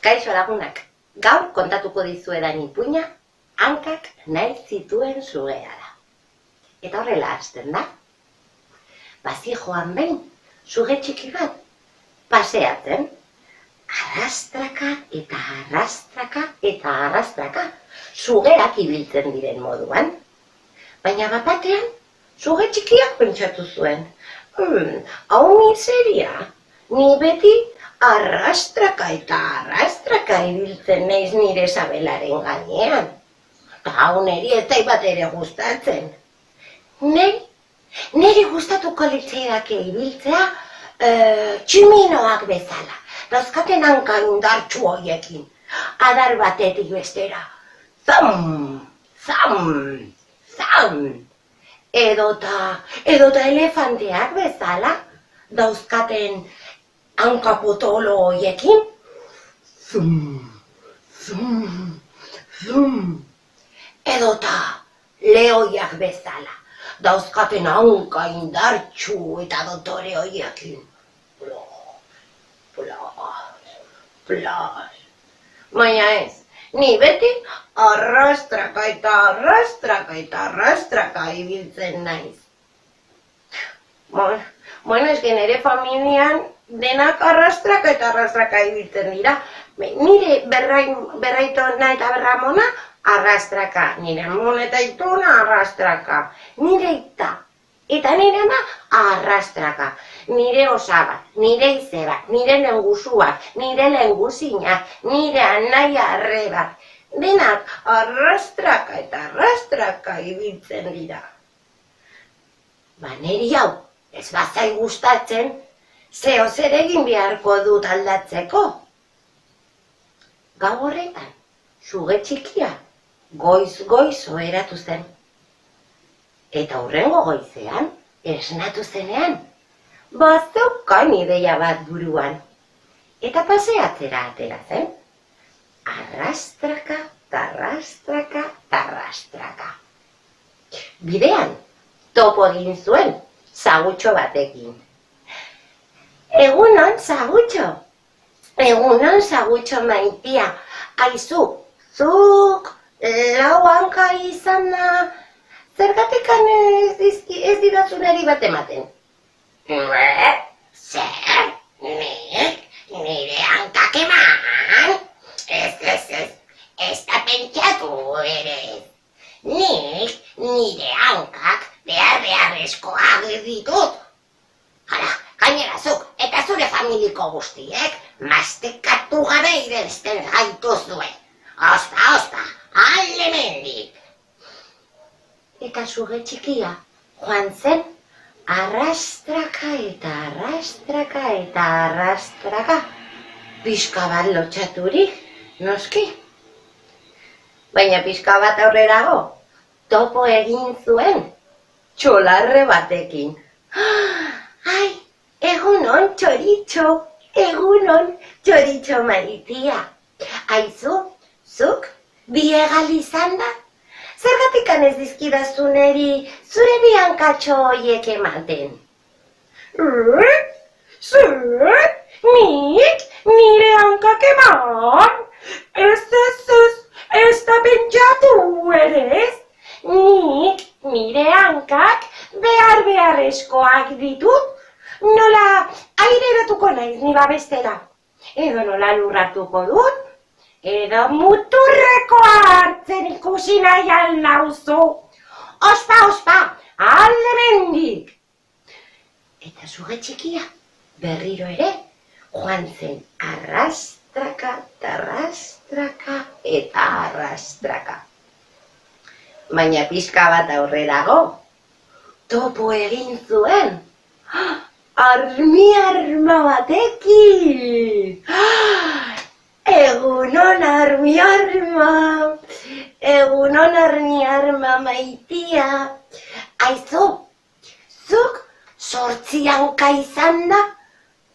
Kaixo lagunak, gaur kontatuko dizuedan ipuina, hankak nahi zituen sugea da. Eta horrela hasten da. Bazijoan behin, suge txiki bat, paseatzen. Arrastraka eta arrastraka eta arrastraka, sugeak ibiltzen diren moduan. Baina bapatean, suge txikiak pentsatu zuen. Hau miseria, ni beti arrastraka eta arrastraka ibiltzen naiz nire sabelaren gainean. Eta hau niri ez zait bat ere gustatzen. Niri gustatuko litzaidake ibiltzea tximinoak bezala. Dauzkaten hanka indartsu horiekin. Adar batetik bestera. Zam, zam, zam. Edota elefanteak bezala. Dauzkaten hanka potolo horiekin. Zum, zum, zum. Edota lehoiak bezala. Dauzkaten hanka indartsu eta dotore horiekin. Plas. Baina ez, ni beti arrastraka eta arrastraka eta arrastraka ibiltzen naiz. Bueno, ez nire familian denak arrastraka eta arrastraka ibiltzen dira. Nire berraitona eta berramona arrastraka, nire amona eta itona arrastraka, nire ita eta nire ama arrastraka. Nire osaba, nire izeba, nire lengusuak, nire lengusinak, nire anaia arrebak. Denak arrastraka eta arrastraka ibiltzen dira. Niri hau, ez bazai gustatzen, zeo zer egin beharko dut aldatzeko. Gau horretan, suge txikia, goiz oheratu zen. Eta hurrengo goizean, esnatu zenean, bazeukan ideia bat buruan. Eta paseatzera atera zen. Arrastraka, tarrastraka, tarrastraka. Bidean, topo egin zuen, sagutxo batekin. Egunon, sagutxo. Egunon, sagutxo maitia. Aizu, zuk lau hanka izana, zergatikan ez didazunari bat ematen. Zer? Nire hankak eman? Ez da pentsatu ere. Nik nire hankak beharrezkoak ditut. Hala, gainera zuk eta zure familiko guztiek mastekatu gabe irensten gaituzue. Ospa, alde mendik. Eta suge txikia joan zen, arrastraka eta arrastraka eta arrastraka. Pixka bat lotxaturik, noski. Baina pixka bat aurrerago, topo egin zuen, txolarre batekin. Ai, egunon txoritxo, egunon txoritxo maitia. Aizu, zuk, biegal izan da? Zergatikan ez dizkidazuneri zure bi hankatxo horiek ematen? Zer? Nik? Nire hankak eman? Ez da pentsatu ere ez? Nik nire hankak beharrezkoak ditut? Nola aireratuko naiz ni babestera? Edo nola lurratuko dut? Edo muturreko hartzen ikusi nahi alnauzu. Ospa, alde mendik. Eta suge txikia, berriro ere, joan zen arrastraka, tarrastraka eta arrastraka. Baina pixka bat aurrerago, topo egin zuen, arma batekin. Egunon arma, maitia. Aizu, zuk 8 hanka izan da?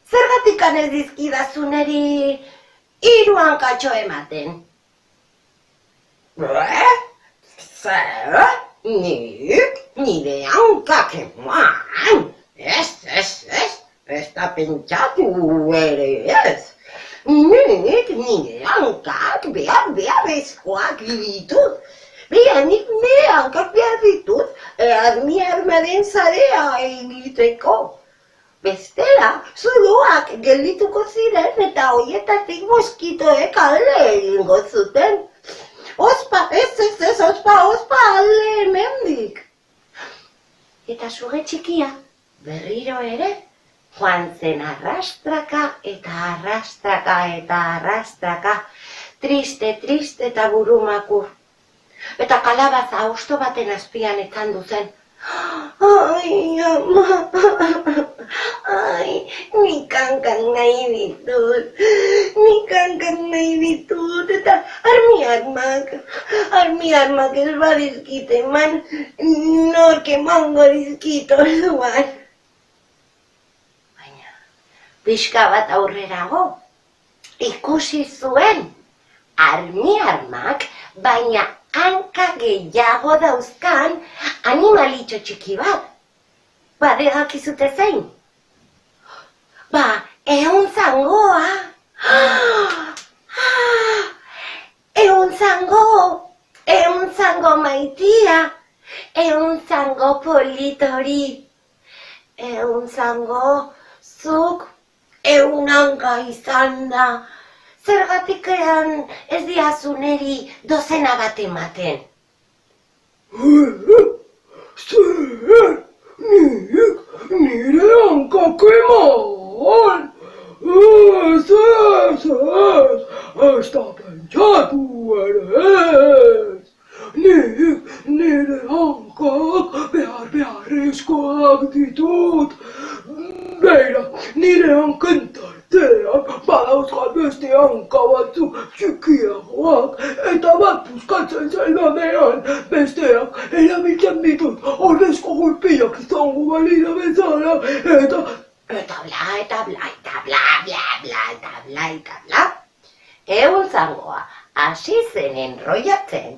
Zergatikan ez dizkidazuneri 3 hankatxo ematen? Zer? Nik? Nire hankak eman? Ez da pentsatu ere ez. Nik nire hankak beharrezkoak ditut. Nik nire hankak behar ditut armaren zarea egiteko. Bestela, zuloak geldituko ziren eta horietatik moskitoek alde egingo zuten. Ospa, ospa, alde hemendik. Eta suge txikia, berriro ere, joan zen arrastraka eta arrastraka eta arrastraka, triste eta burumakur. Eta kalabaza hosto baten azpian etzandu zen. Ai, ama, ai, nik hankak nahi ditut, eta armi-armak ez badizkit eman, nork emango dizkit orduan. Baina, pixka bat aurrerago, ikusi zuen, armi-armak, baina hanka gehiago dauzkan animalitxo txiki bat. Badegakizute zein? Ehun zangoa. Ehun zango maitia. Ehun zango politori. Ehun zango zuk ehun hanka izan da. Zergatik ez diazu neri dozena bat ematen? Zer, nik nire hankak eman. Ez da pentsatu ere ez. Nik nire hankak beharrezkoak ditut. Beira, nire hanken tartean badauzkat beste hanka batzuk txikiagoak eta bat puskatzen zaidanean besteak erabiltzen ditut horrezko gulpiak izango balira bezala Eta bla. Ehun zangoa hasi zen enrollatzen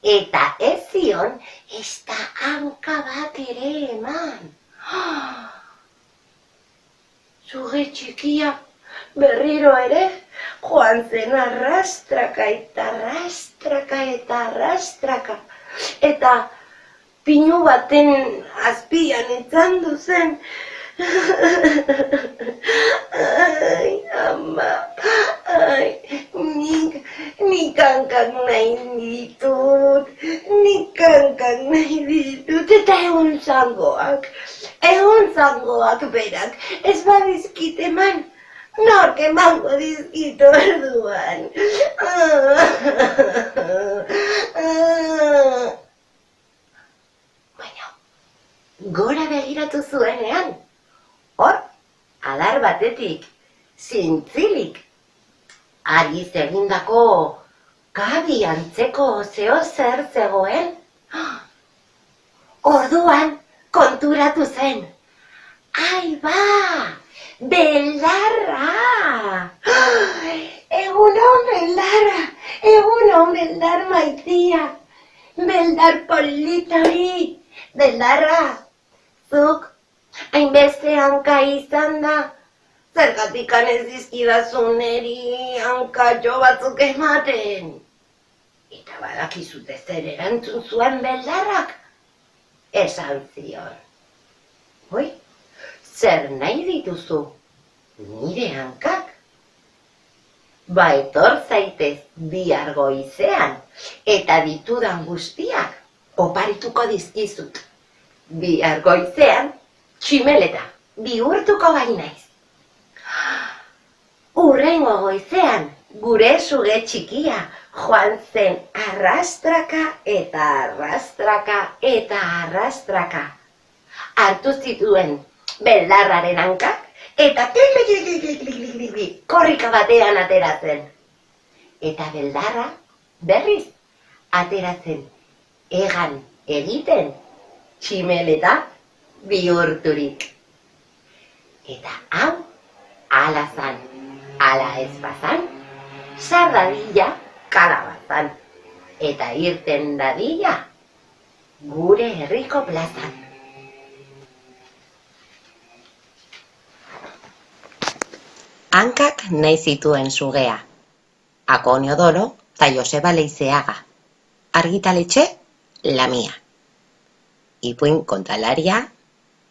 eta ez zion ez da hanka bat ere eman. Suge txikia berriro ere joan zen arrastraka eta arrastraka. Eta pinu baten azpian etzandu zen. Ai, ama, ai, nik hankak nahi ditut, eta ehun zangoak berak, ez badizkit eman, nork emango dizkit orduan. Baina, gora begiratu zuenean, hor, adar batetik, zintzilik, ariz egindako gabi antzeko zer zegoen. Orduan konturatu zen. Ai ba, belarra! Egunon beldar maitia, beldar politori, belarra, zuk, hainbeste hanka izan da, zergatik ez dizkidazu neri hanka jo batzuk ematen. Eta badakizute zer erantzun zuen beldarrak, esan zion. Oi, zer nahi dituzu, nire hankak? Etor zaitez bihar goizean, eta ditudan guztiak oparituko dizkizut. Bihar goizean, tximeleta, bihurtuko bainaiz. Hurrengo goizean, gure suge txikia joan zen arrastraka eta arrastraka. Hartu zituen beldarraren hankak, eta korrika batean ateratzen. Eta beldarra berriz ateratzen, egan egiten, tximeleta bihurturik. Eta hau, ala zan, ala ez bazan, sardadilla kalabazan, eta irten dadila gure herriko plazan. hankak nahi zituen sugea. Akonio Dolo eta Joseba Leizeaga. Argitaletxe, Lamia. Ipuin kontalaria,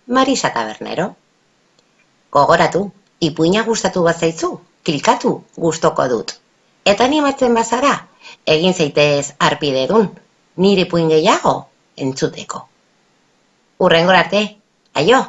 Marisa Tabernero. Gogoratu, ipuina gustatu bazaizu, klikatu gustoko dut. Eta animatzen bazara, egin zaitez harpidedun, nire ipuin gehiago entzuteko. Hurrengora arte, aio!